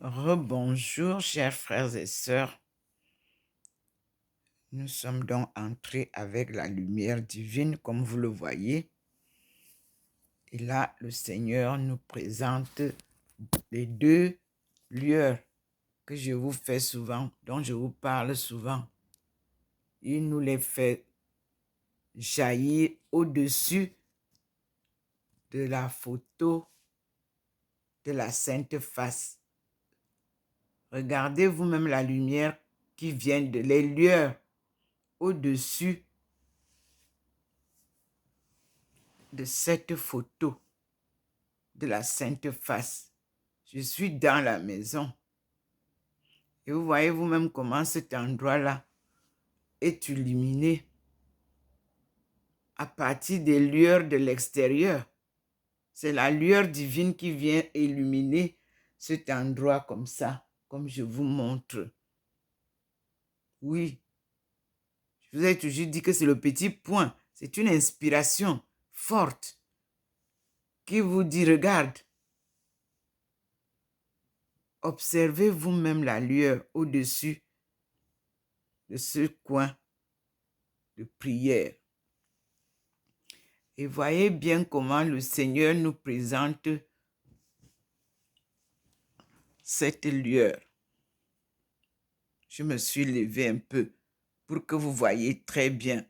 Rebonjour, chers frères et sœurs. Nous sommes donc entrés avec la lumière divine, comme vous le voyez. Et là, le Seigneur nous présente les deux lueurs que je vous fais souvent, dont je vous parle souvent. Il nous les fait jaillir au-dessus de la photo de la Sainte Face. Regardez vous-même la lumière qui vient les lueurs au-dessus de cette photo de la Sainte Face. Je suis dans la maison. Et vous voyez vous-même comment cet endroit-là est illuminé à partir des lueurs de l'extérieur. C'est la lueur divine qui vient illuminer cet endroit comme ça, comme je vous montre. Oui, je vous ai toujours dit que c'est le petit point. C'est une inspiration forte qui vous dit, regarde, observez vous-même la lueur au-dessus de ce coin de prière. Et voyez bien comment le Seigneur nous présente cette lueur. Je me suis levé un peu pour que vous voyez très bien.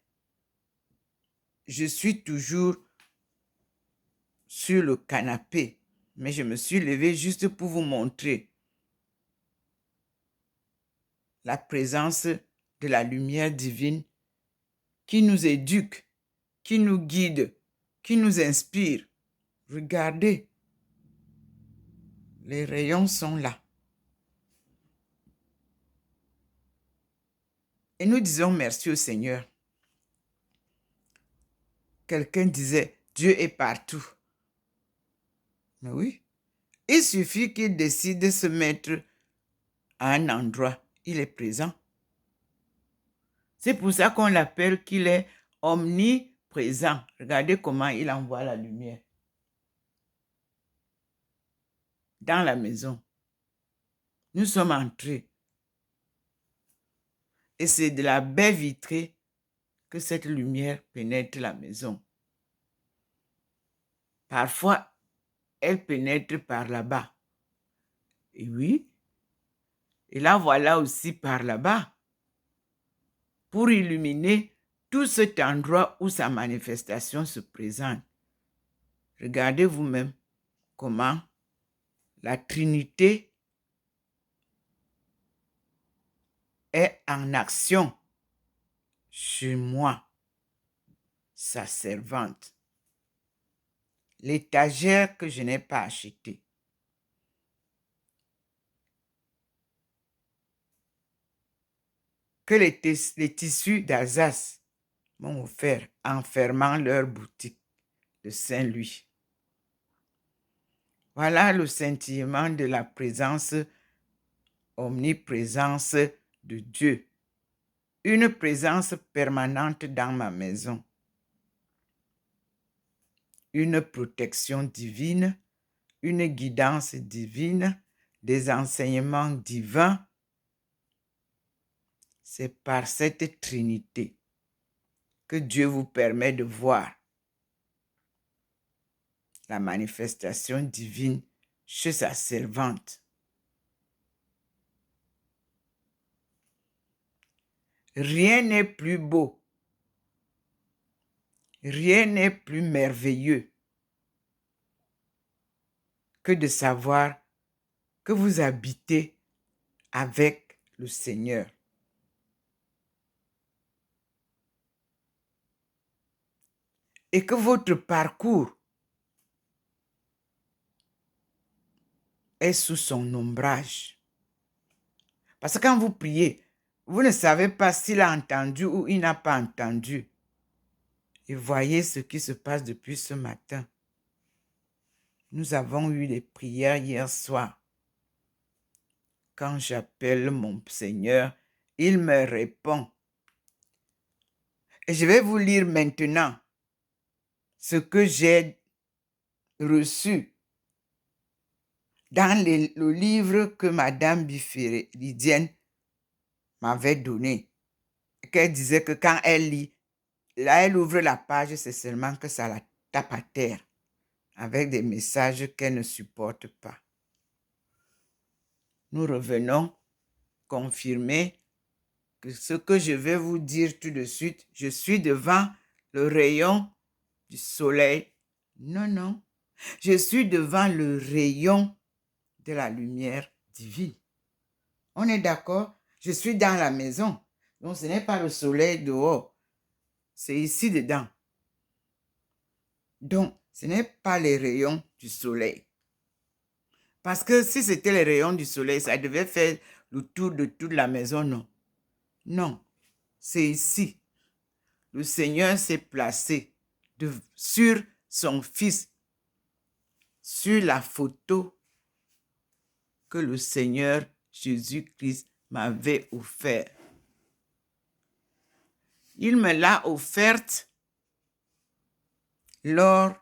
Je suis toujours sur le canapé, mais je me suis levé juste pour vous montrer la présence de la lumière divine qui nous éduque, qui nous guide, qui nous inspire. Regardez, les rayons sont là. Et nous disons merci au Seigneur. Quelqu'un disait, Dieu est partout. Mais oui, il suffit qu'il décide de se mettre à un endroit, il est présent. C'est pour ça qu'on l'appelle qu'il est omniprésent. Regardez comment il envoie la lumière dans la maison. Nous sommes entrés. Et c'est de la baie vitrée que cette lumière pénètre la maison. Parfois, elle pénètre par là-bas. Et oui, et là voilà aussi par là-bas, pour illuminer tout cet endroit où sa manifestation se présente. Regardez vous-même comment la Trinité est en action sur moi, sa servante. L'étagère que je n'ai pas achetée. Que les tissus d'Alsace m'ont offert en fermant leur boutique de Saint-Louis. Voilà le scintillement de la présence, omniprésence de Dieu. Une présence permanente dans ma maison. Une protection divine, une guidance divine, des enseignements divins. C'est par cette Trinité que Dieu vous permet de voir la manifestation divine chez sa servante. Rien n'est plus beau, rien n'est plus merveilleux que de savoir que vous habitez avec le Seigneur. Et que votre parcours est sous son ombrage. Parce que quand vous priez, vous ne savez pas s'il a entendu ou il n'a pas entendu. Et voyez ce qui se passe depuis ce matin. Nous avons eu des prières hier soir. Quand j'appelle mon Seigneur, il me répond. Et je vais vous lire maintenant ce que j'ai reçu dans le livre que Madame Bifféré, Lydienne, m'avait donné, qu'elle disait que quand elle lit, là, elle ouvre la page, c'est seulement que ça la tape à terre avec des messages qu'elle ne supporte pas. Nous revenons confirmer que ce que je vais vous dire tout de suite, je suis devant le rayon du soleil. Non, non. Je suis devant le rayon de la lumière divine. On est d'accord? Je suis dans la maison. Donc, ce n'est pas le soleil dehors. C'est ici dedans. Donc, ce n'est pas les rayons du soleil. Parce que si c'était les rayons du soleil, ça devait faire le tour de toute la maison, non. Non, c'est ici. Le Seigneur s'est placé sur son Fils, sur la photo que le Seigneur Jésus-Christ m'avait offerte. Il me l'a offerte lors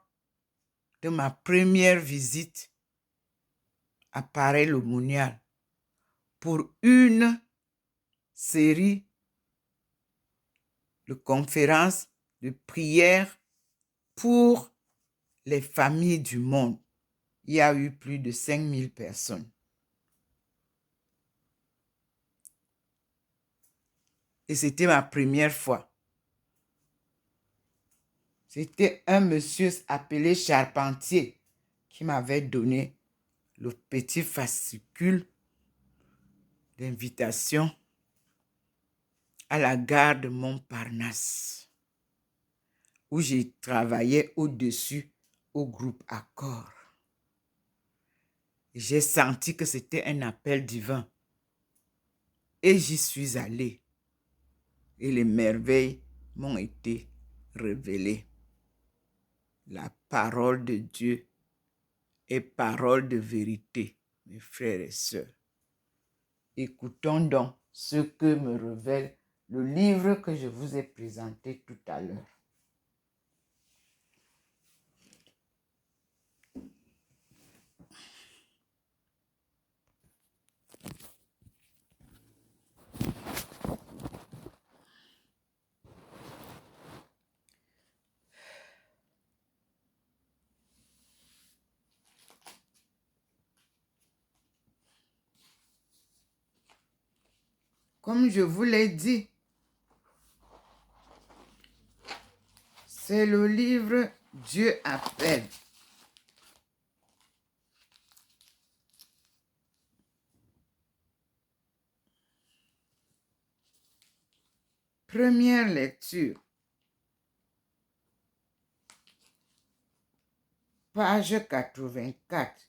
de ma première visite à Paray-le-Monial pour une série de conférences, de prières pour les familles du monde. Il y a eu plus de 5000 personnes. Et c'était ma première fois. C'était un monsieur appelé Charpentier qui m'avait donné le petit fascicule d'invitation à la gare de Montparnasse, où j'ai travaillé au-dessus au groupe Accord. J'ai senti que c'était un appel divin. Et j'y suis allée. Et les merveilles m'ont été révélées. La parole de Dieu est parole de vérité, mes frères et sœurs. Écoutons donc ce que me révèle le livre que je vous ai présenté tout à l'heure. Comme je vous l'ai dit, c'est le livre Dieu appelle. Première lecture. Page 84.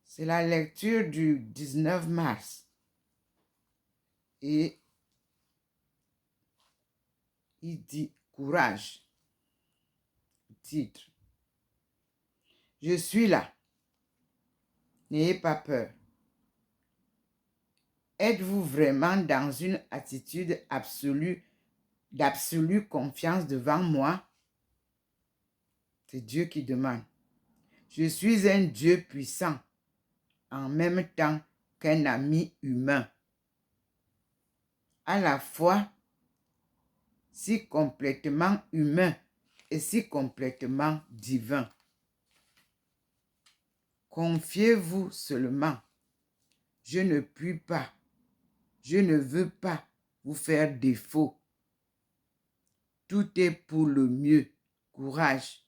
C'est la lecture du 19 mars. Et il dit courage. Titre. Je suis là. N'ayez pas peur. Êtes-vous vraiment dans une attitude d'absolue confiance devant moi? C'est Dieu qui demande. Je suis un Dieu puissant, en même temps qu'un ami humain. À la fois si complètement humain et si complètement divin. Confiez-vous seulement. Je ne puis pas. Je ne veux pas vous faire défaut. Tout est pour le mieux. Courage.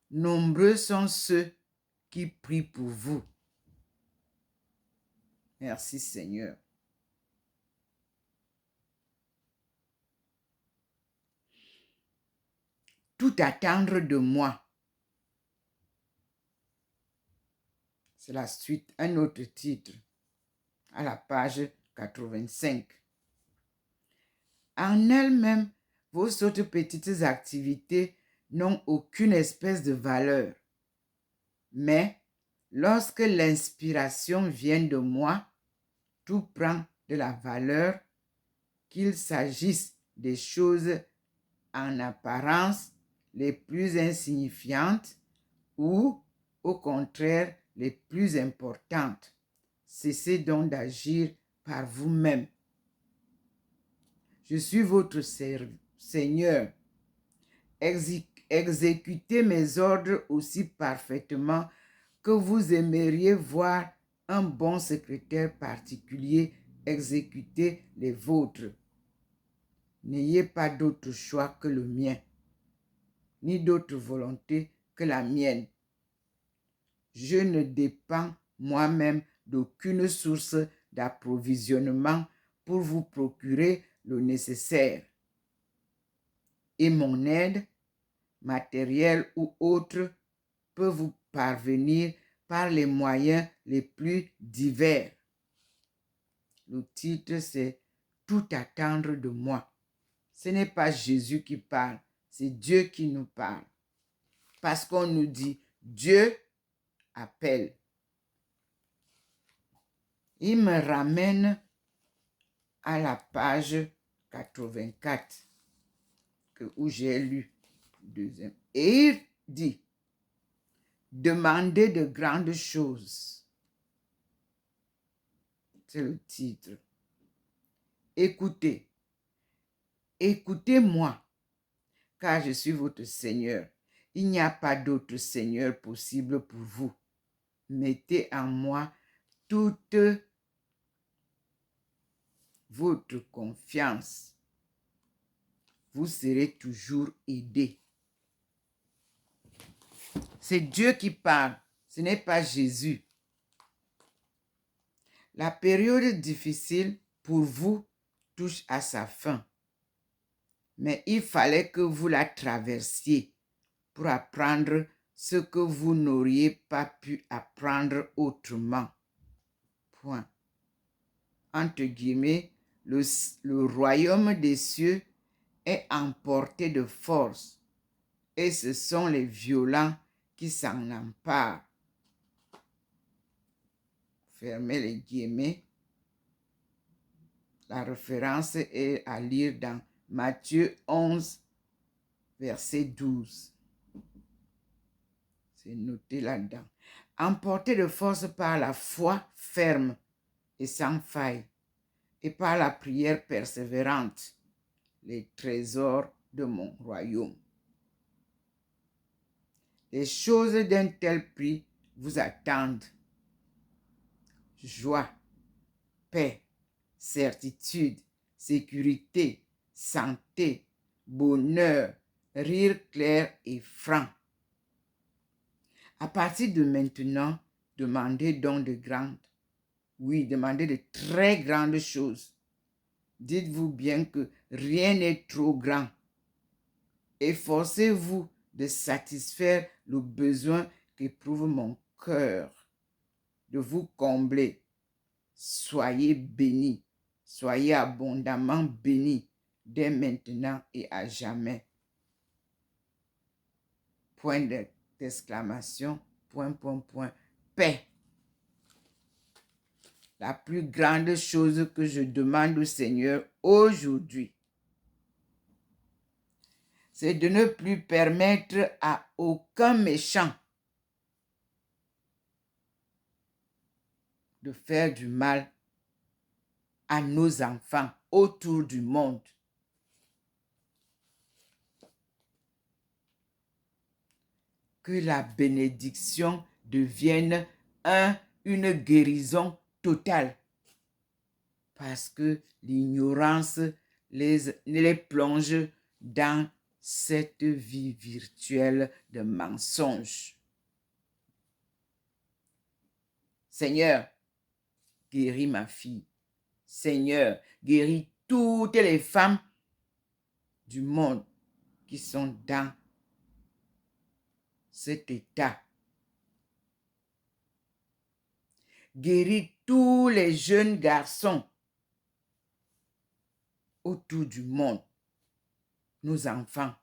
Nombreux sont ceux qui prient pour vous. Merci Seigneur. Tout attendre de moi. C'est la suite, un autre titre, à la page 85. En elles-mêmes, vos autres petites activités n'ont aucune espèce de valeur. Mais lorsque l'inspiration vient de moi, tout prend de la valeur, qu'il s'agisse des choses en apparence, les plus insignifiantes ou, au contraire, les plus importantes. Cessez donc d'agir par vous-même. Je suis votre Seigneur. Exécutez mes ordres aussi parfaitement que vous aimeriez voir un bon secrétaire particulier exécuter les vôtres. N'ayez pas d'autre choix que le mien, ni d'autre volonté que la mienne. Je ne dépends moi-même d'aucune source d'approvisionnement pour vous procurer le nécessaire. Et mon aide, matérielle ou autre, peut vous parvenir par les moyens les plus divers. Le titre, c'est « Tout attendre de moi ». Ce n'est pas Jésus qui parle, c'est Dieu qui nous parle. Parce qu'on nous dit, Dieu appelle. Il me ramène à la page 84 où j'ai lu deuxième. Et il dit, demandez de grandes choses. C'est le titre. Écoutez. Écoutez-moi, car je suis votre Seigneur. Il n'y a pas d'autre Seigneur possible pour vous. Mettez en moi toute votre confiance. Vous serez toujours aidés. C'est Dieu qui parle, ce n'est pas Jésus. La période difficile pour vous touche à sa fin. Mais il fallait que vous la traversiez pour apprendre ce que vous n'auriez pas pu apprendre autrement. Point. Entre guillemets, le royaume des cieux est emporté de force et ce sont les violents qui s'en emparent. Fermez les guillemets. La référence est à lire dans Matthieu 11, verset 12. C'est noté là-dedans. Emporté de force par la foi ferme et sans faille, et par la prière persévérante, les trésors de mon royaume. Les choses d'un tel prix vous attendent. Joie, paix, certitude, sécurité, santé, bonheur, rire clair et franc. À partir de maintenant, demandez donc de grandes, oui, demandez de très grandes choses. Dites-vous bien que rien n'est trop grand. Efforcez-vous de satisfaire le besoin qu'éprouve mon cœur, de vous combler. Soyez bénis, soyez abondamment bénis dès maintenant et à jamais. Point d'exclamation, point, paix. La plus grande chose que je demande au Seigneur aujourd'hui, c'est de ne plus permettre à aucun méchant de faire du mal à nos enfants autour du monde. Que la bénédiction devienne une guérison totale. Parce que l'ignorance les plonge dans cette vie virtuelle de mensonges. Seigneur, guéris ma fille. Seigneur, guéris toutes les femmes du monde qui sont dans cet état. Guéris tous les jeunes garçons autour du monde, nos enfants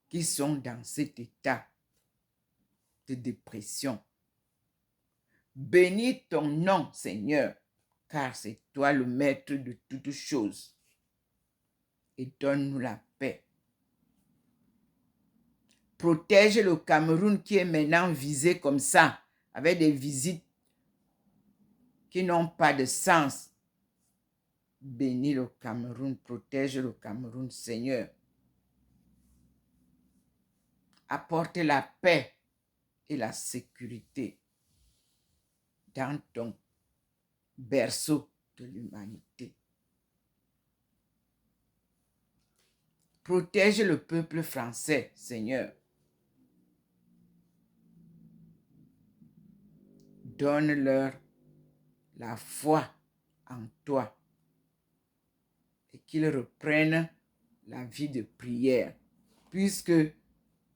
qui sont dans cet état de dépression. Bénis ton nom, Seigneur, car c'est toi le maître de toutes choses. Et donne-nous la paix. Protège le Cameroun qui est maintenant visé comme ça, avec des visites qui n'ont pas de sens. Bénis le Cameroun, protège le Cameroun, Seigneur. Apporte la paix et la sécurité dans ton berceau de l'humanité. Protège le peuple français, Seigneur. Donne-leur la foi en toi et qu'ils reprennent la vie de prière. Puisque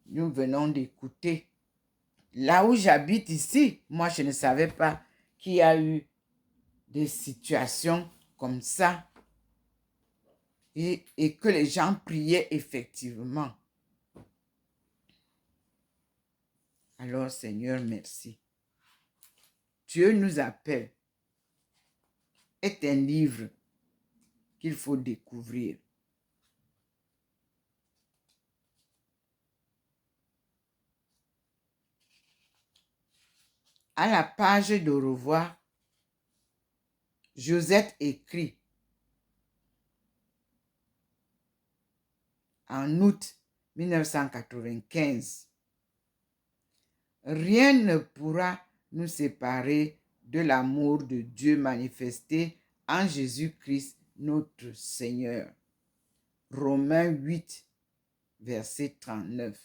nous venons d'écouter, là où j'habite ici, moi je ne savais pas qu'il y a eu des situations comme ça et que les gens priaient effectivement. Alors Seigneur, merci. Dieu nous appelle est un livre qu'il faut découvrir. À la page de revoir, Josette écrit en août 1995. Rien ne pourra nous séparer de l'amour de Dieu manifesté en Jésus-Christ notre Seigneur. Romains 8, verset 39.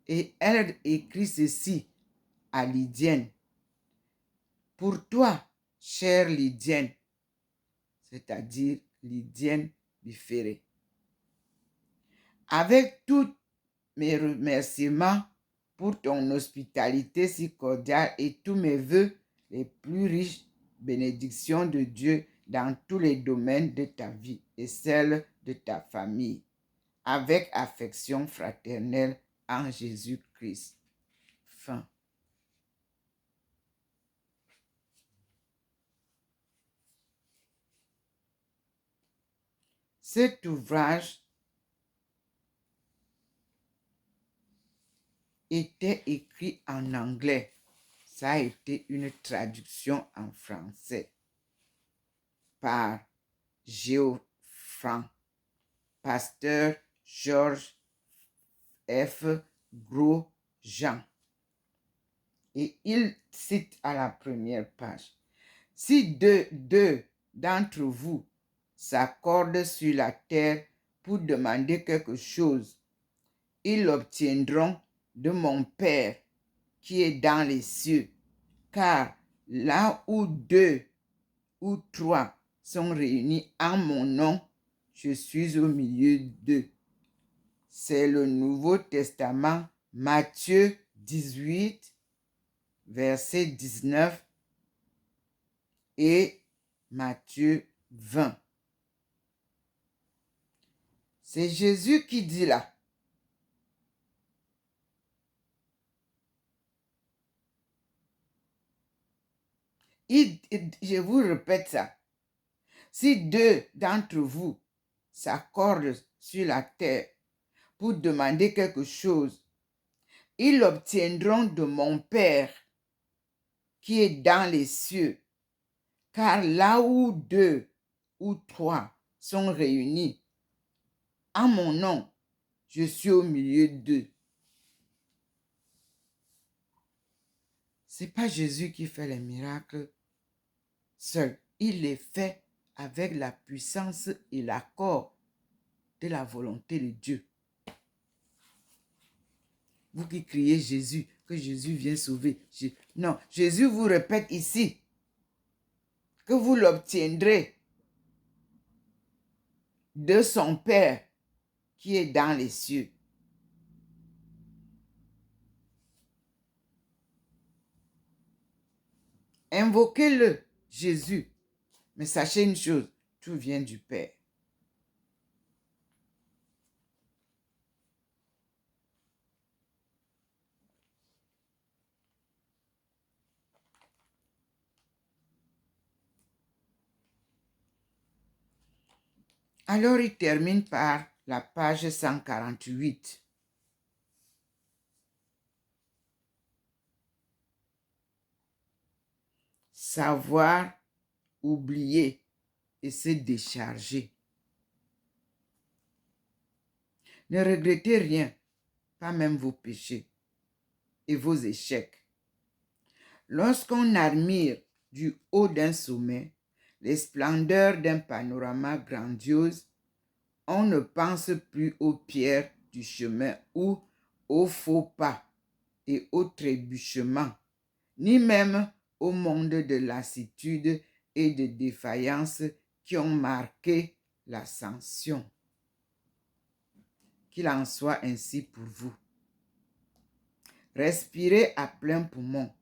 Et elle écrit ceci à Lydienne. Pour toi, chère Lydienne, c'est-à-dire Lydienne Biféré, avec tous mes remerciements pour ton hospitalité si cordiale et tous mes vœux les plus riches bénédictions de Dieu dans tous les domaines de ta vie et celle de ta famille, avec affection fraternelle en Jésus-Christ. Fin. Cet ouvrage était écrit en anglais. Ça a été une traduction en français par Géofranc, pasteur Georges F. Grosjean. Et il cite à la première page. Si deux d'entre vous s'accordent sur la terre pour demander quelque chose, ils l'obtiendront de mon Père qui est dans les cieux. Car là où 2 ou 3 sont réunis en mon nom, je suis au milieu d'eux. C'est le Nouveau Testament, Matthieu 18, verset 19 et Matthieu 20. C'est Jésus qui dit là. Je vous répète ça. Si 2 d'entre vous s'accordent sur la terre pour demander quelque chose, ils l'obtiendront de mon Père qui est dans les cieux. Car là où 2 ou 3 sont réunis en mon nom, je suis au milieu d'eux. Ce n'est pas Jésus qui fait les miracles seul. Il les fait avec la puissance et l'accord de la volonté de Dieu. Vous qui criez Jésus, que Jésus vient sauver. Non, Jésus vous répète ici que vous l'obtiendrez de son Père qui est dans les cieux. Invoquez-le, Jésus. Mais sachez une chose, tout vient du Père. Alors il termine par la page 148. Savoir, oublier et se décharger. Ne regrettez rien, pas même vos péchés et vos échecs. Lorsqu'on admire du haut d'un sommet les splendeurs d'un panorama grandiose, on ne pense plus aux pierres du chemin ou aux faux pas et aux trébuchements, ni même au monde de lassitude et de défaillance qui ont marqué l'ascension. Qu'il en soit ainsi pour vous. Respirez à plein poumon,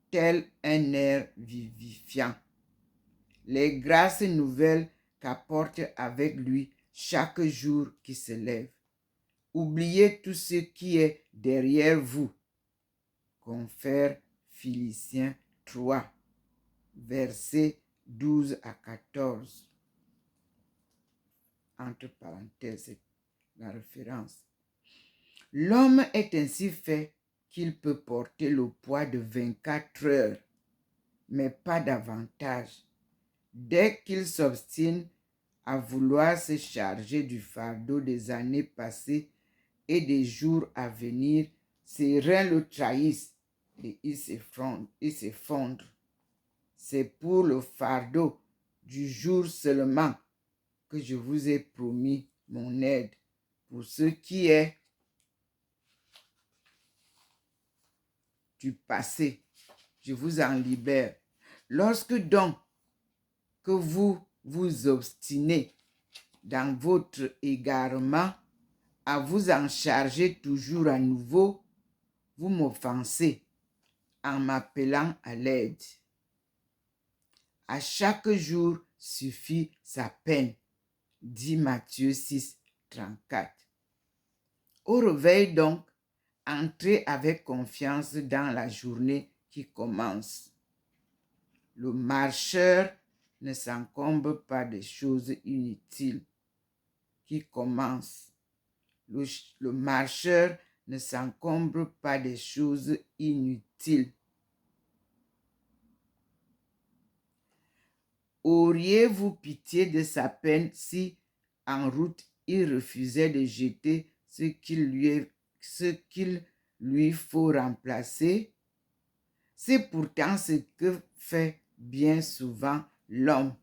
tel un air vivifiant. Les grâces nouvelles qu'apporte avec lui chaque jour qui se lève. Oubliez tout ce qui est derrière vous. Confère Philippiens 3, versets 12 à 14. Entre parenthèses, la référence. L'homme est ainsi fait qu'il peut porter le poids de 24 heures, mais pas davantage. Dès qu'il s'obstine à vouloir se charger du fardeau des années passées et des jours à venir, ses reins le trahissent et il s'effondre. C'est pour le fardeau du jour seulement que je vous ai promis mon aide. Pour ce qui est du passé, je vous en libère. Lorsque donc que vous vous obstinez dans votre égarement à vous en charger toujours à nouveau, vous m'offensez en m'appelant à l'aide. À chaque jour suffit sa peine, dit Matthieu 6, 34. Au réveil donc, entrez avec confiance dans la journée qui commence. Le marcheur ne s'encombre pas des choses inutiles qui commencent. Le marcheur ne s'encombre pas des choses inutiles. Auriez-vous pitié de sa peine si, en route, il refusait de jeter ce qu'il lui faut remplacer? C'est pourtant ce que fait bien souvent l'homme.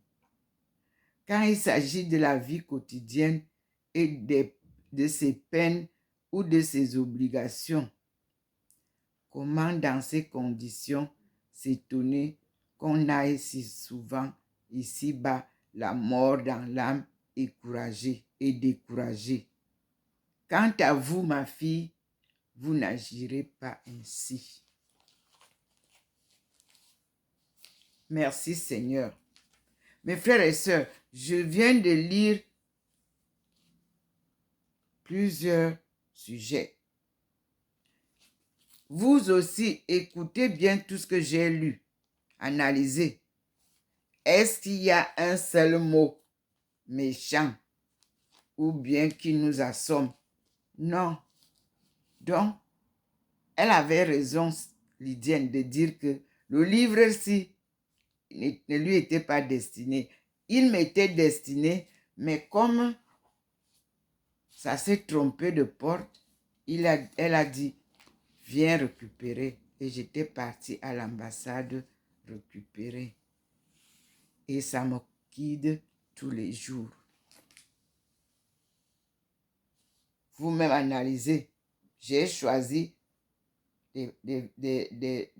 Quand il s'agit de la vie quotidienne et de ses peines ou de ses obligations, comment dans ces conditions s'étonner qu'on aille si souvent ici-bas la mort dans l'âme découragée. Quant à vous, ma fille, vous n'agirez pas ainsi. Merci Seigneur. Mes frères et sœurs, je viens de lire plusieurs sujets. Vous aussi, écoutez bien tout ce que j'ai lu. Analysez. Est-ce qu'il y a un seul mot méchant ou bien qui nous assomme? Non. Donc, elle avait raison, Lydienne, de dire que le livre-ci ne lui était pas destiné. Il m'était destiné, mais comme ça s'est trompé de porte, elle a dit, viens récupérer. Et j'étais partie à l'ambassade récupérer. Et ça me guide tous les jours. Vous-même analysez. J'ai choisi des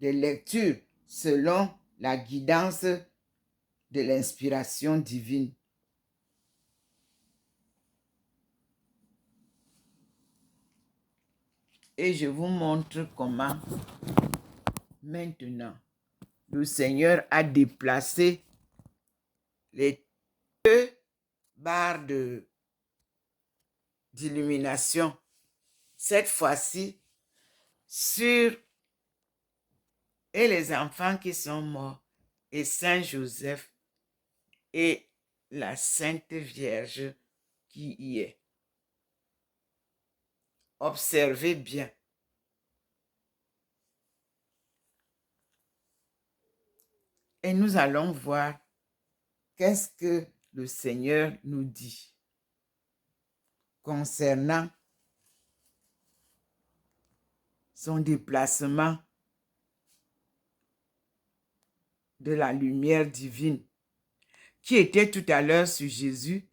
lectures selon la guidance de l'inspiration divine. Et je vous montre comment maintenant le Seigneur a déplacé les deux barres d'illumination, cette fois-ci sur et les enfants qui sont morts et Saint Joseph et la Sainte Vierge qui y est. Observez bien. Et nous allons voir qu'est-ce que le Seigneur nous dit concernant son déplacement de la lumière divine qui était tout à l'heure sur Jésus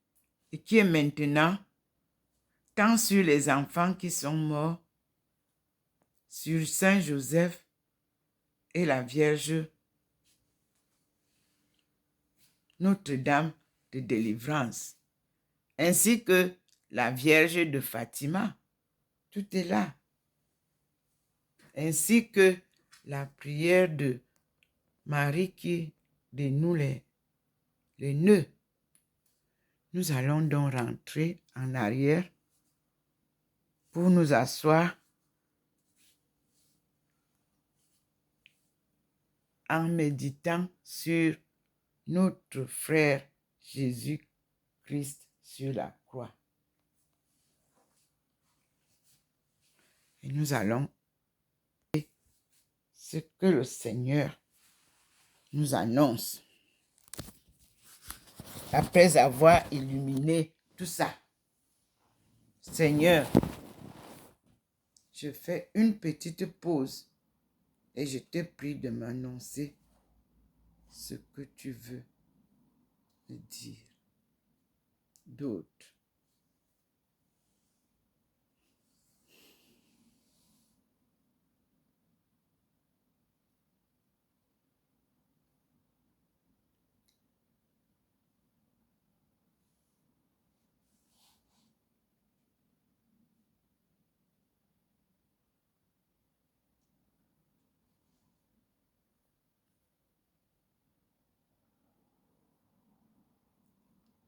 et qui est maintenant tant sur les enfants qui sont morts, sur Saint Joseph et la Vierge Notre-Dame de délivrance, ainsi que la Vierge de Fatima. Tout est là. Ainsi que la prière de Marie qui dénoue les nœuds. Nous allons donc rentrer en arrière pour nous asseoir en méditant sur notre frère Jésus-Christ sur la croix. Et nous allons ce que le Seigneur nous annonce. Après avoir illuminé tout ça, Seigneur, je fais une petite pause et je te prie de m'annoncer ce que tu veux me dire d'autre.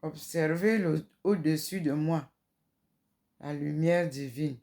Observez au-dessus de moi la lumière divine.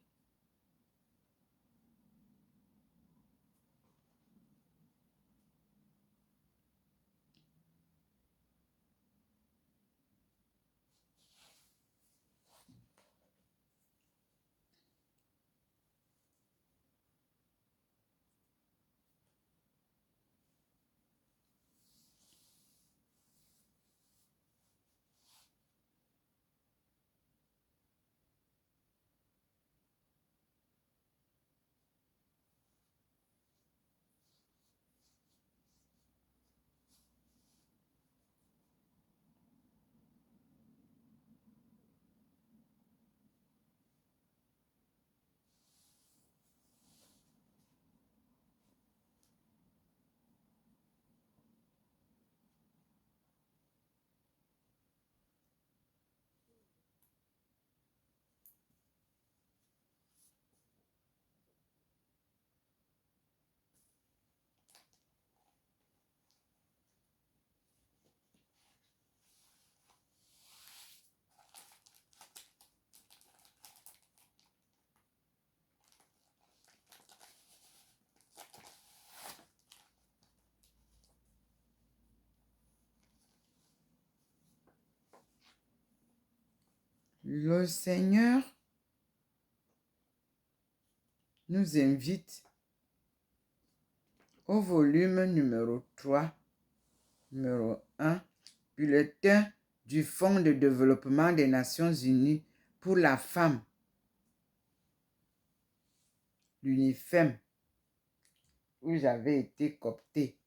Le Seigneur nous invite au volume numéro 3, numéro 1, bulletin du Fonds de développement des Nations Unies pour la femme, l'UNIFEM, où j'avais été coopté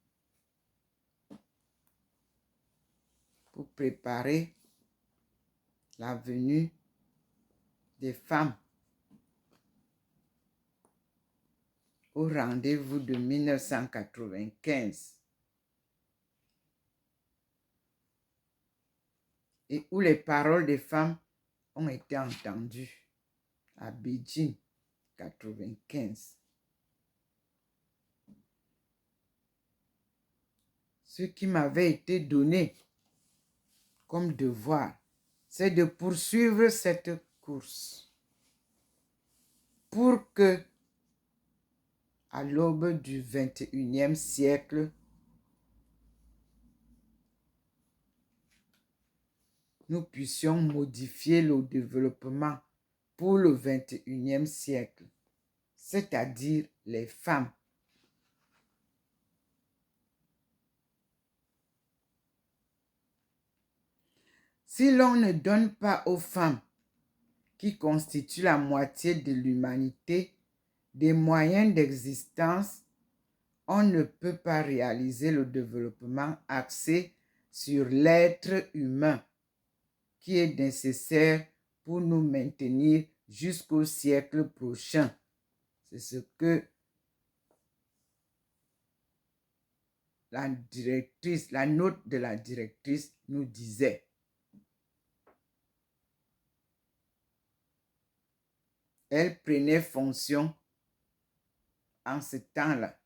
pour préparer la venue des femmes au rendez-vous de 1995 et où les paroles des femmes ont été entendues à Beijing 95. Ce qui m'avait été donné comme devoir, c'est de poursuivre cette course pour que, à l'aube du 21e siècle, nous puissions modifier le développement pour le 21e siècle, c'est-à-dire les femmes. Si l'on ne donne pas aux femmes, qui constituent la moitié de l'humanité, des moyens d'existence, on ne peut pas réaliser le développement axé sur l'être humain qui est nécessaire pour nous maintenir jusqu'au siècle prochain. C'est ce que la note de la directrice nous disait. Elle prenait fonction en ce temps-là.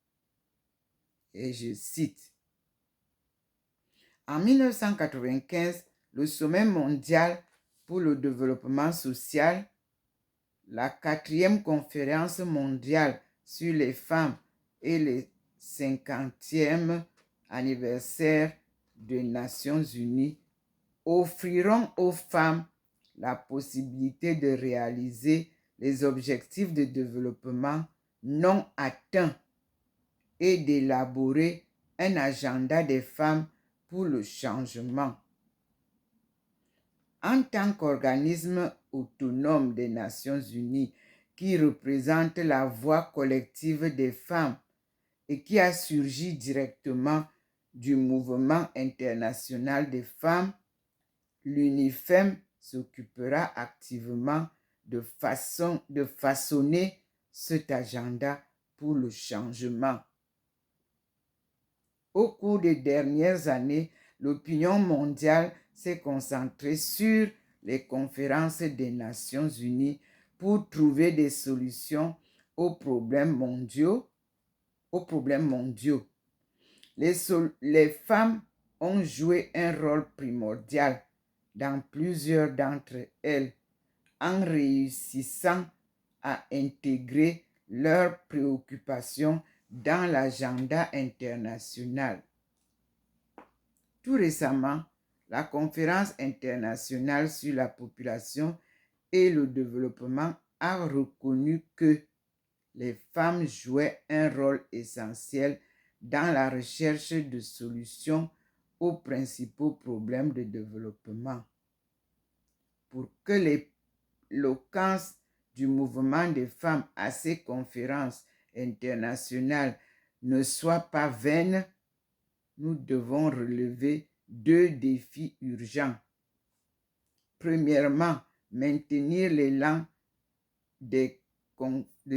Et je cite. En 1995, le sommet mondial pour le développement social, la 4e conférence mondiale sur les femmes et le 50e anniversaire des Nations Unies offriront aux femmes la possibilité de réaliser les objectifs de développement non atteints et d'élaborer un agenda des femmes pour le changement. En tant qu'organisme autonome des Nations Unies qui représente la voix collective des femmes et qui a surgi directement du mouvement international des femmes, l'UNIFEM s'occupera activement de façonner cet agenda pour le changement. Au cours des dernières années, l'opinion mondiale s'est concentrée sur les conférences des Nations Unies pour trouver des solutions aux problèmes mondiaux. Les femmes ont joué un rôle primordial dans plusieurs d'entre elles en réussissant à intégrer leurs préoccupations dans l'agenda international. Tout récemment, la conférence internationale sur la population et le développement a reconnu que les femmes jouaient un rôle essentiel dans la recherche de solutions aux principaux problèmes de développement. Pour que l'éloquence du mouvement des femmes à ces conférences internationales ne soit pas vaine, nous devons relever 2 défis urgents. Premièrement, maintenir l'élan de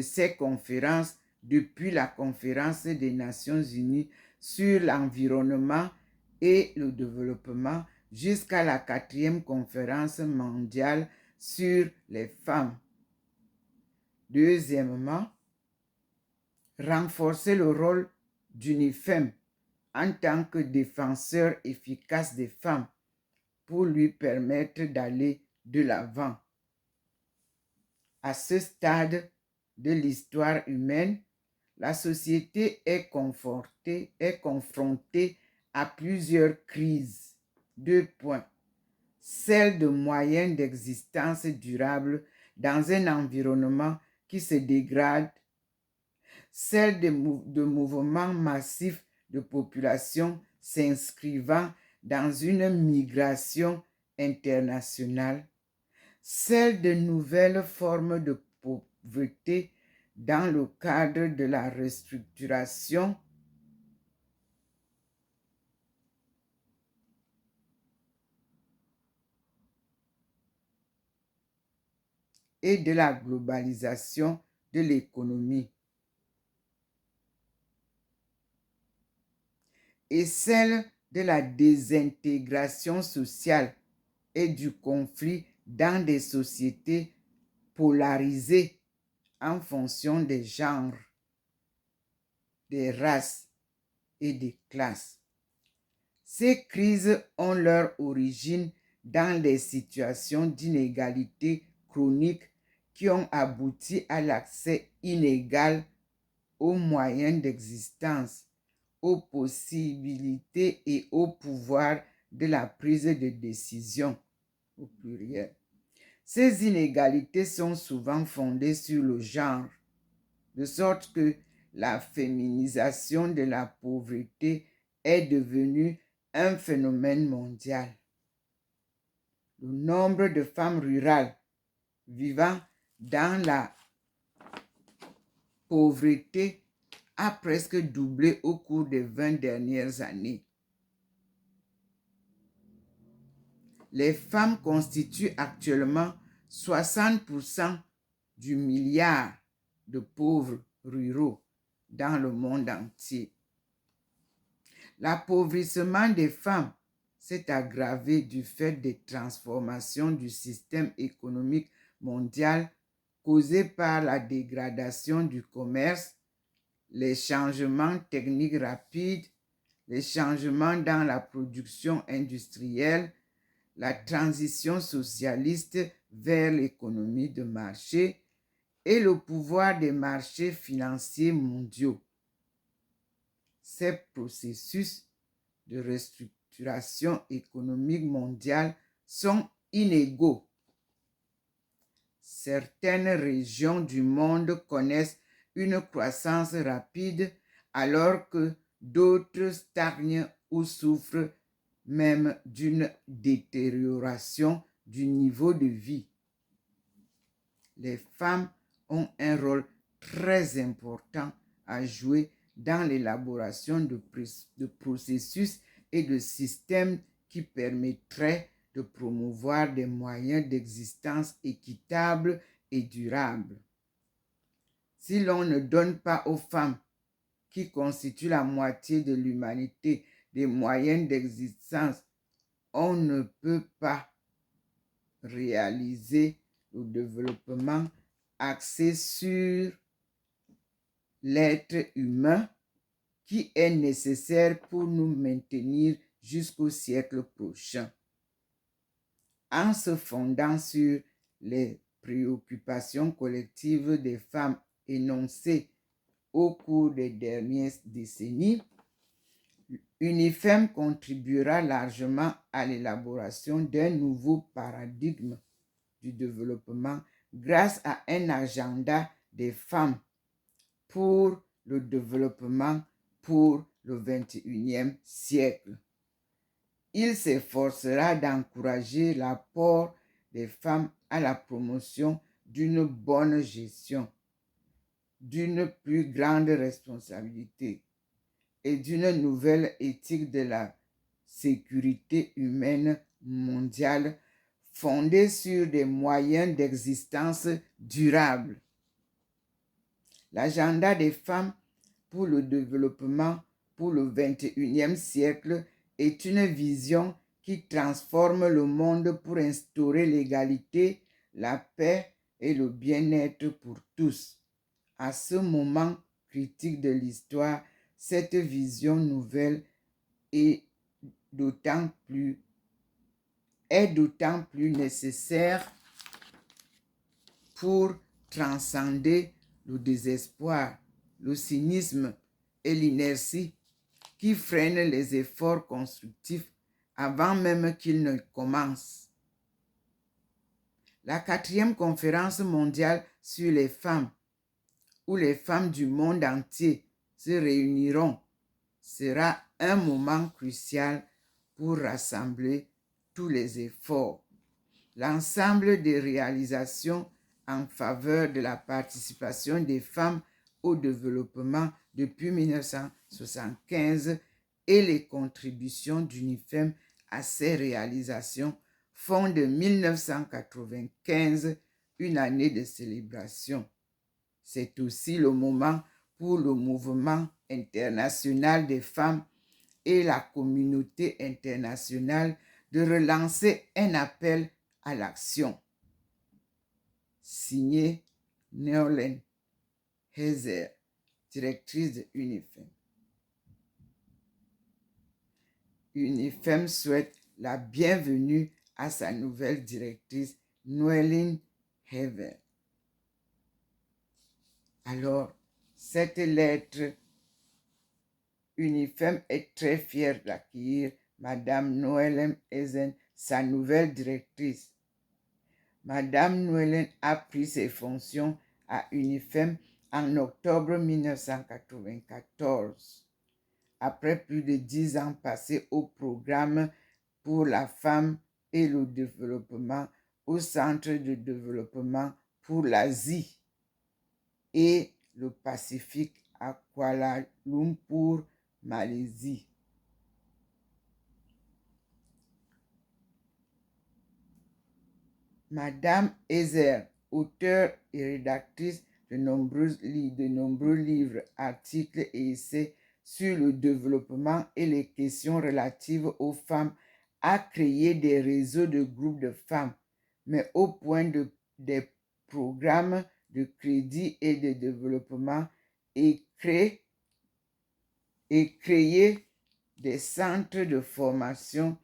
ces conférences depuis la conférence des Nations Unies sur l'environnement et le développement jusqu'à la 4e conférence mondiale sur les femmes. Deuxièmement, renforcer le rôle d'UNIFEM en tant que défenseur efficace des femmes pour lui permettre d'aller de l'avant. À ce stade de l'histoire humaine, la société est confrontée à plusieurs crises. 2 points. Celle de moyens d'existence durable dans un environnement qui se dégrade, celle de mouvements massifs de population s'inscrivant dans une migration internationale, celle de nouvelles formes de pauvreté dans le cadre de la restructuration et de la globalisation de l'économie, et celle de la désintégration sociale et du conflit dans des sociétés polarisées en fonction des genres, des races et des classes. Ces crises ont leur origine dans les situations d'inégalité chronique qui ont abouti à l'accès inégal aux moyens d'existence, aux possibilités et au pouvoir de la prise de décision. au pluriel. Ces inégalités sont souvent fondées sur le genre, de sorte que la féminisation de la pauvreté est devenue un phénomène mondial. Le nombre de femmes rurales vivant dans la pauvreté a presque doublé au cours des 20 dernières années. Les femmes constituent actuellement 60% du milliard de pauvres ruraux dans le monde entier. L'appauvrissement des femmes s'est aggravé du fait des transformations du système économique mondial causées par la dégradation du commerce, les changements techniques rapides, les changements dans la production industrielle, la transition socialiste vers l'économie de marché et le pouvoir des marchés financiers mondiaux. Ces processus de restructuration économique mondiale sont inégaux. Certaines régions du monde connaissent une croissance rapide alors que d'autres stagnent ou souffrent même d'une détérioration du niveau de vie. Les femmes ont un rôle très important à jouer dans l'élaboration de processus et de systèmes qui permettraient de promouvoir des moyens d'existence équitables et durables. Si l'on ne donne pas aux femmes, qui constituent la moitié de l'humanité, des moyens d'existence, on ne peut pas réaliser le développement axé sur l'être humain qui est nécessaire pour nous maintenir jusqu'au siècle prochain. En se fondant sur les préoccupations collectives des femmes énoncées au cours des dernières décennies, UNIFEM contribuera largement à l'élaboration d'un nouveau paradigme du développement grâce à un agenda des femmes pour le développement pour le 21e siècle. Il s'efforcera d'encourager l'apport des femmes à la promotion d'une bonne gestion, d'une plus grande responsabilité et d'une nouvelle éthique de la sécurité humaine mondiale fondée sur des moyens d'existence durables. L'agenda des femmes pour le développement pour le 21e siècle est une vision qui transforme le monde pour instaurer l'égalité, la paix et le bien-être pour tous. À ce moment critique de l'histoire, cette vision nouvelle est d'autant plus nécessaire pour transcender le désespoir, le cynisme et l'inertie qui freinent les efforts constructifs avant même qu'ils ne commencent. La 4e conférence mondiale sur les femmes, où les femmes du monde entier se réuniront, sera un moment crucial pour rassembler tous les efforts. L'ensemble des réalisations en faveur de la participation des femmes au développement depuis 1975 et les contributions d'UNIFEM à ces réalisations font de 1995 une année de célébration. C'est aussi le moment pour le mouvement international des femmes et la communauté internationale de relancer un appel à l'action. Signé Noelen Heiser, directrice de UNIFEM. UNIFEM souhaite la bienvenue à sa nouvelle directrice, Noelen Heiser. Alors, cette lettre, UNIFEM est très fière d'accueillir Madame Noelen Heiser sa nouvelle directrice. Madame Nouelen a pris ses fonctions à UNIFEM en octobre 1994, après plus de 10 ans passés au programme pour la femme et le développement au Centre de développement pour l'Asie et le Pacifique à Kuala Lumpur, Malaisie. Madame Ezer, auteure et rédactrice de nombreux livres, articles et essais sur le développement et les questions relatives aux femmes, a créé des réseaux de groupes de femmes, mais au point des programmes de crédit et de développement et créé des centres de formation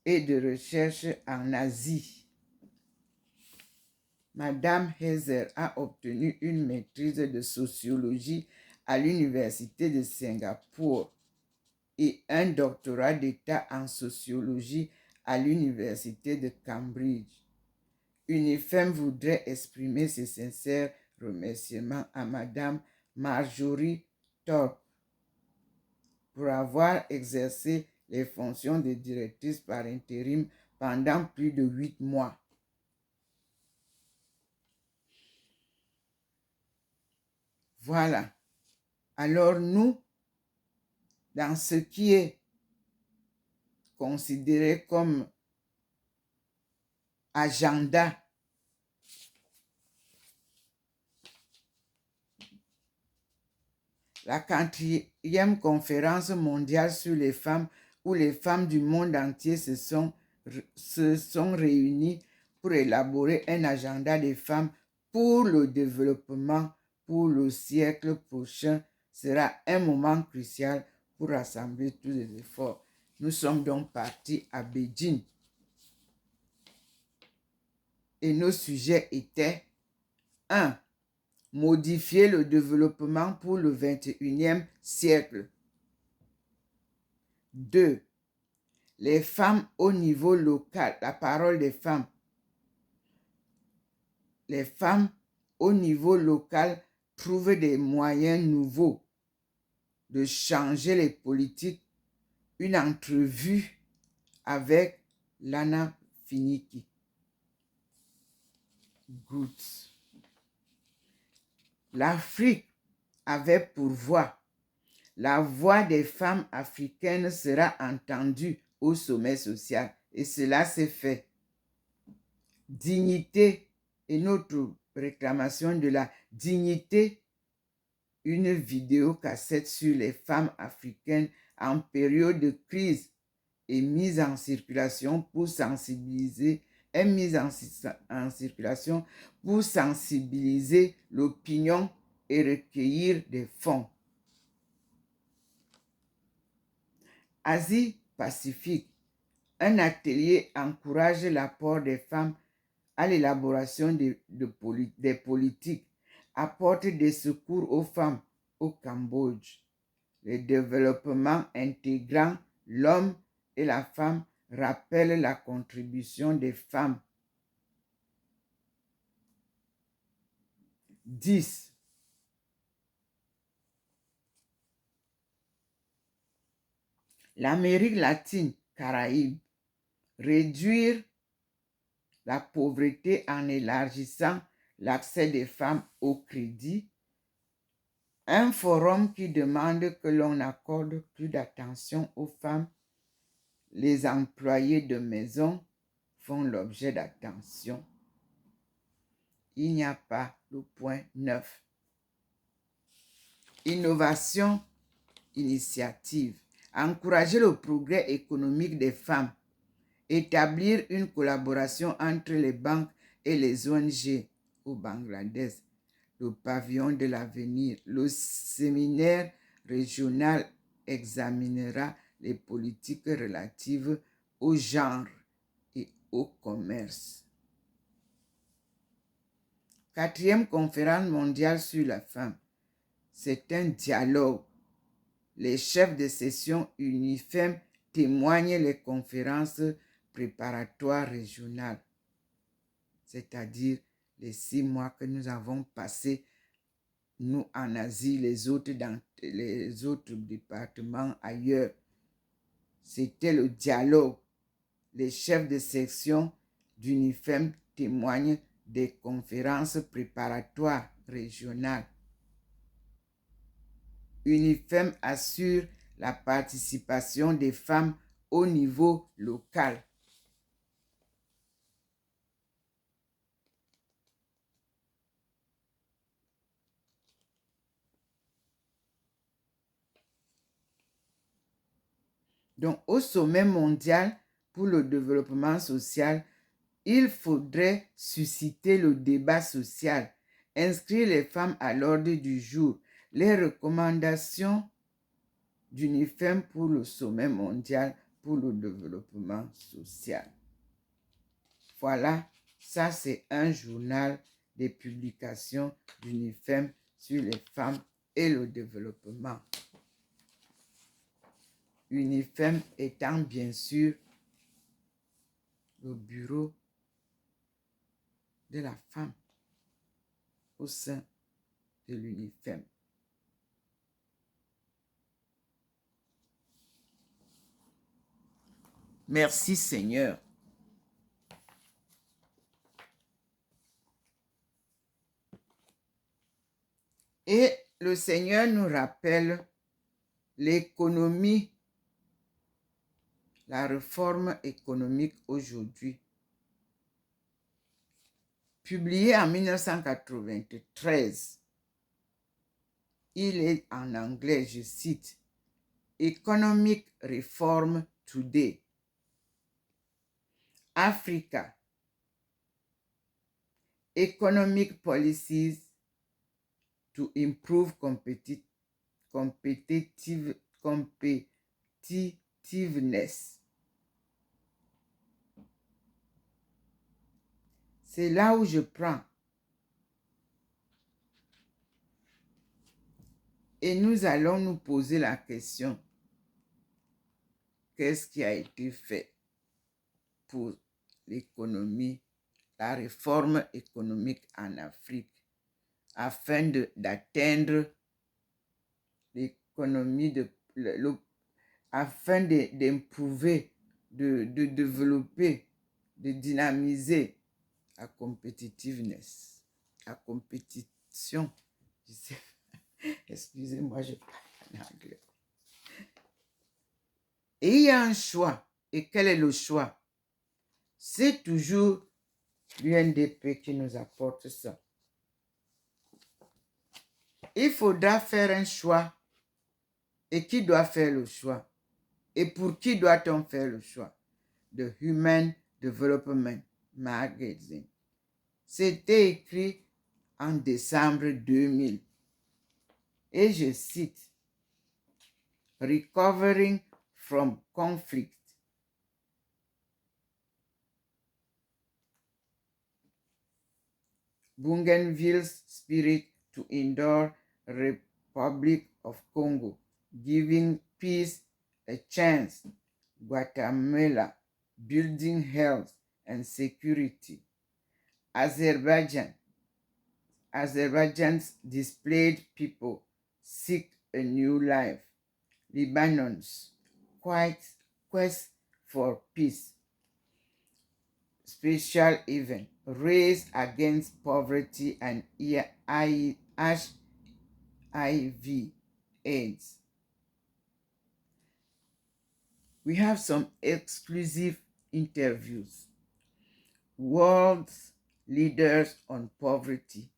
et de recherche en Asie. Madame Hezer a obtenu une maîtrise de sociologie à l'Université de Singapour et un doctorat d'État en sociologie à l'Université de Cambridge. UNIFEM voudrait exprimer ses sincères remerciements à Madame Marjorie Thorpe pour avoir exercé les fonctions de directrice par intérim pendant plus de 8 mois. Voilà. Alors nous, dans ce qui est considéré comme agenda, la 4e conférence mondiale sur les femmes, où les femmes du monde entier se sont réunies pour élaborer un agenda des femmes pour le développement pour le siècle prochain, sera un moment crucial pour rassembler tous les efforts. Nous sommes donc partis à Beijing. Et nos sujets étaient 1. Modifier le développement pour le 21e siècle. 2. Les femmes au niveau local, la parole des femmes. Les femmes au niveau local trouvent des moyens nouveaux de changer les politiques. Une entrevue avec Lana Finiki. Goods. L'Afrique avait pour voix. La voix des femmes africaines sera entendue au sommet social et cela s'est fait. Dignité et notre réclamation de la dignité, une vidéo cassette sur les femmes africaines en période de crise est mise en circulation pour sensibiliser, l'opinion et recueillir des fonds. Asie-Pacifique, un atelier encourage l'apport des femmes à l'élaboration des politiques, apporte des secours aux femmes au Cambodge. Le développement intégrant l'homme et la femme rappelle la contribution des femmes. 10. L'Amérique latine, Caraïbes, réduire la pauvreté en élargissant l'accès des femmes au crédit. Un forum qui demande que l'on accorde plus d'attention aux femmes. Les employés de maison font l'objet d'attention. Il n'y a pas le point 9. Innovation, initiative. Encourager le progrès économique des femmes. Établir une collaboration entre les banques et les ONG au Bangladesh. Le pavillon de l'avenir. Le séminaire régional examinera les politiques relatives au genre et au commerce. 4e conférence mondiale sur la femme. C'est un dialogue. Les chefs de session UNIFEM témoignent les conférences préparatoire régional, c'est-à-dire les 6 mois que nous avons passés, nous en Asie, les autres dans les autres départements ailleurs. C'était le dialogue. Les chefs de section d'UNIFEM témoignent des conférences préparatoires régionales. UNIFEM assure la participation des femmes au niveau local. Donc, au sommet mondial pour le développement social, il faudrait susciter le débat social, inscrire les femmes à l'ordre du jour, les recommandations d'UNIFEM pour le sommet mondial pour le développement social. Voilà, ça c'est un journal des publications d'UNIFEM sur les femmes et le développement. UNIFEM étant bien sûr le bureau de la femme au sein de l'UNIFEM. Merci Seigneur. Et le Seigneur nous rappelle l'économie, la réforme économique aujourd'hui. Publié en 1993, il est en anglais, je cite, Economic Reform Today. Africa. Economic policies to improve competitiveness. C'est là où je prends. Et nous allons nous poser la question. Qu'est-ce qui a été fait pour l'économie, la réforme économique en Afrique afin d'atteindre l'économie, afin d'improver, de développer, de dynamiser la competitiveness, la compétition. Excusez-moi, je parle en anglais. Et il y a un choix. Et quel est le choix? C'est toujours l'UNDP qui nous apporte ça. Il faudra faire un choix. Et qui doit faire le choix? Et pour qui doit-on faire le choix? The Human Development Magazine. C'était écrit en décembre 2000. Et je cite, Recovering from Conflict. Bougainville's spirit to endure Republic of Congo, giving peace a chance. Guatemala, building health and security. Azerbaijan's displaced people seek a new life. Lebanon's quest for peace. Special event, Race Against Poverty and HIV AIDS. We have some exclusive interviews. World leaders on poverty,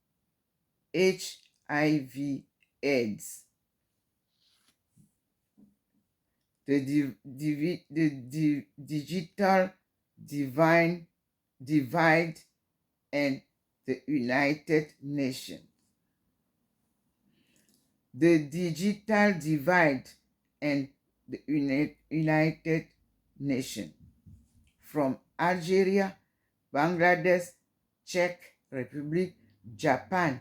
HIV AIDS. The digital divide and the United Nations. The digital divide and the United Nations. From Algeria, Bangladesh, Czech Republic, Japan,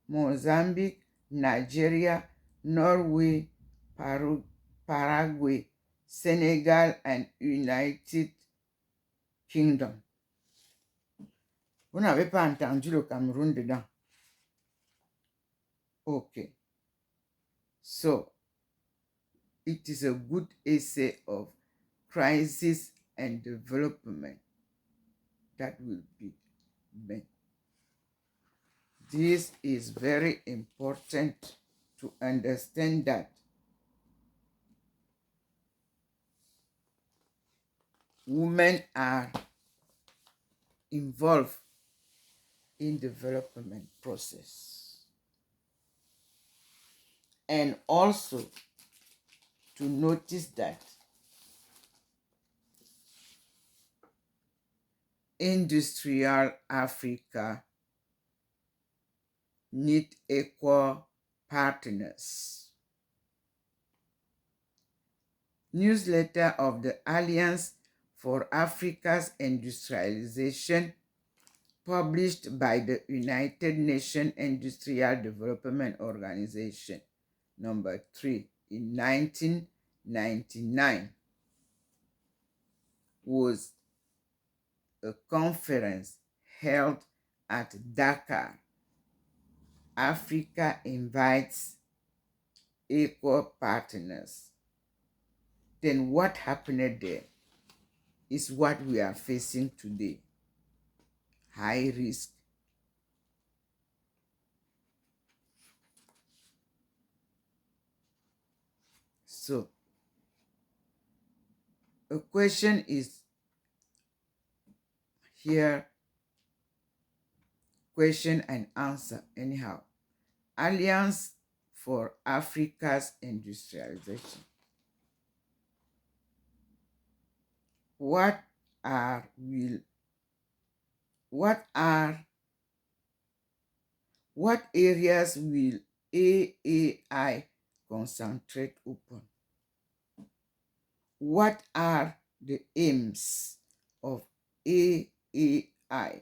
Mozambique, Nigeria, Norway, Paraguay, Senegal, and United Kingdom. Vous n'avez pas entendu le Cameroun dedans. Okay. So, it is a good essay of crisis and development that will be made. This is very important to understand that women are involved in development process. And also to notice that industrial Africa need equal partners. Newsletter of the Alliance for Africa's Industrialization, published by the United Nations Industrial Development Organization, number 3, in 1999, was a conference held at Dakar. Africa invites equal partners. Then what happened there is what we are facing today. High risk. So, a question is here, question and answer anyhow. Alliance for Africa's Industrialization. What areas will AAI concentrate upon? What are the aims of AAI?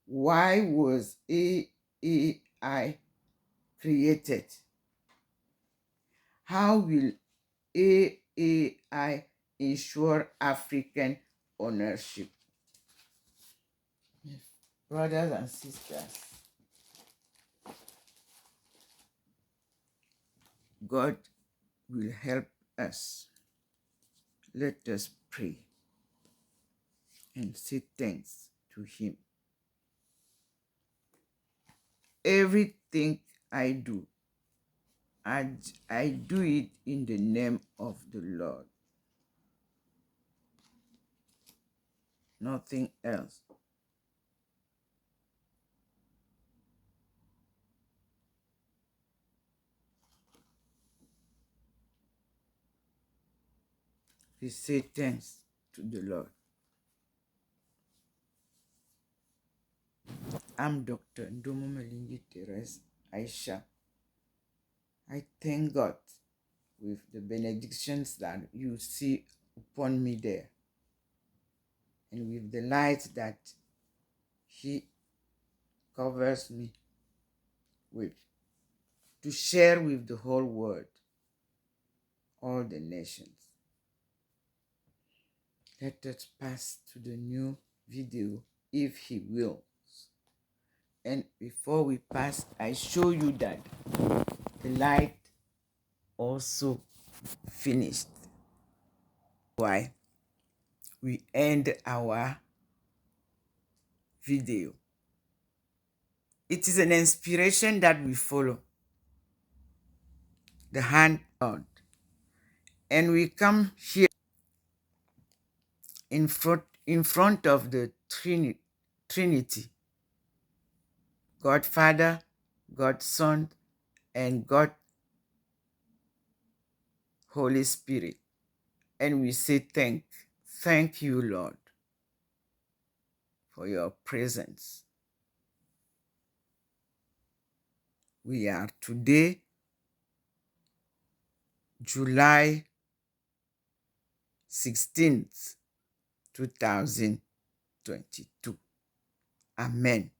Why was AAI created? How will AAI ensure African ownership? Brothers and sisters, God will help us. Let us pray and say thanks to Him. Everything I do, I do it in the name of the Lord. Nothing else. We say thanks to the Lord. I'm Dr. Ndomo Melingi Therese Aisha. I thank God with the benedictions that you see upon me there, and with the light that He covers me with, to share with the whole world, all the nations. Let us pass to the new video if He wills. And before we pass, I show you that the light also finished. Why? We end our video. It is an inspiration that we follow the hand of God. And we come here in front of the Trinity. God Father, God Son, and God Holy Spirit. And we say thank you, Lord, for your presence. We are today, July 16th, 2022. Amen.